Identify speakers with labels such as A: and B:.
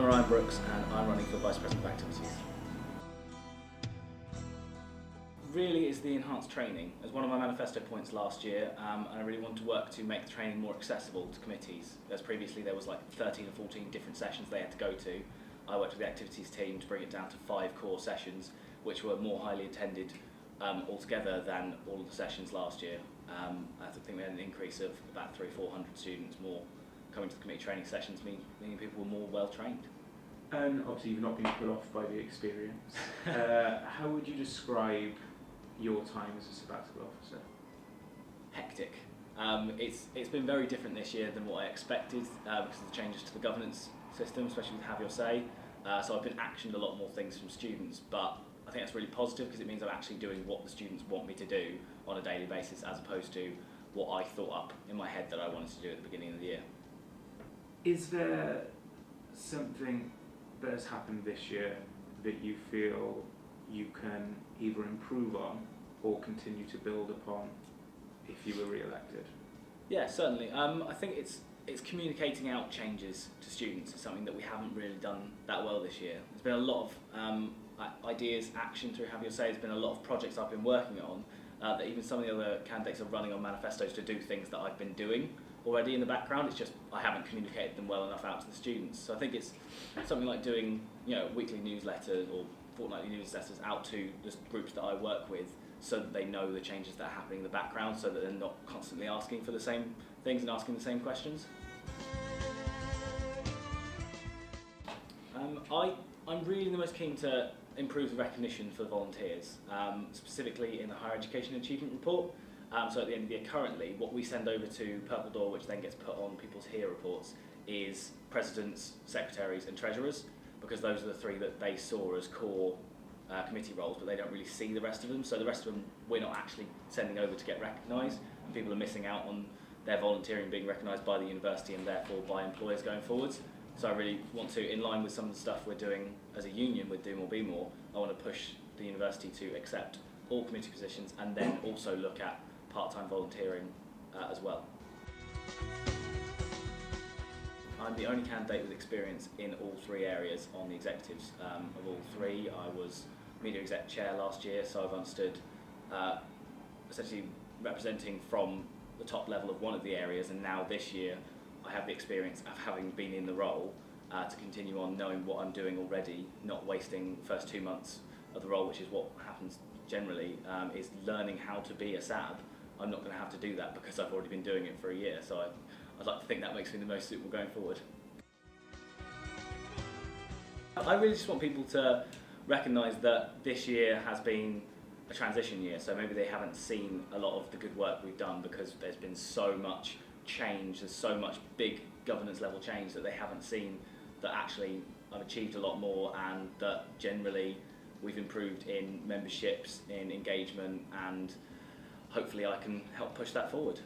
A: Ryan Brooks and I'm running for Vice President of Activities. Really is the enhanced training as one of my manifesto points last year, and I really want to work to make the training more accessible to committees. As previously there was like 13 or 14 different sessions they had to go to. I worked with the activities team to bring it down to 5 core sessions, which were more highly attended altogether than all of the sessions last year. I think we had an increase of about 300-400 students more coming to the committee training sessions, meaning people were more well trained.
B: And obviously you've not been put off by the experience. How would you describe your time as a sabbatical officer?
A: Hectic. It's been very different this year than what I expected because of the changes to the governance system, especially with Have Your Say. So I've been actioned a lot more things from students, but I think that's really positive because it means I'm actually doing what the students want me to do on a daily basis as opposed to what I thought up in my head that I wanted to do at the beginning of the year.
B: Is there something that has happened this year that you feel you can either improve on or continue to build upon if you were re-elected?
A: Yeah, certainly. I think it's communicating out changes to students is something that we haven't really done that well this year. There's been a lot of ideas, action through Have Your Say. There's been a lot of projects I've been working on that even some of the other candidates are running on manifestos to do things that I've been doing already in the background. It's just I haven't communicated them well enough out to the students. So I think it's something like doing weekly newsletters or fortnightly newsletters out to the groups that I work with so that they know the changes that are happening in the background so that they're not constantly asking for the same things and asking the same questions. I'm really the most keen to improve the recognition for volunteers, specifically in the Higher Education Achievement Report. So at the end of the year currently, what we send over to Purple Door, which then gets put on people's HEAR reports, is presidents, secretaries and treasurers, because those are the 3 that they saw as core committee roles, but they don't really see the rest of them. So the rest of them we're not actually sending over to get recognised, and people are missing out on their volunteering being recognised by the university and therefore by employers going forwards. So I really want to, in line with some of the stuff we're doing as a union with Do More Be More, I want to push the university to accept all committee positions and then also look at part-time volunteering as well. I'm the only candidate with experience in all 3 areas on the executives. Of all 3, I was media exec chair last year, so I've understood essentially representing from the top level of one of the areas, and now this year I have the experience of having been in the role to continue on knowing what I'm doing already, not wasting the first 2 months of the role, which is what happens generally, is learning how to be a SAB. I'm not going to have to do that because I've already been doing it for a year, so I'd like to think that makes me the most suitable going forward. I really just want people to recognise that this year has been a transition year, so maybe they haven't seen a lot of the good work we've done because there's been so much change, there's so much big governance level change that they haven't seen that actually I've achieved a lot more and that generally we've improved in memberships, in engagement, and hopefully I can help push that forward.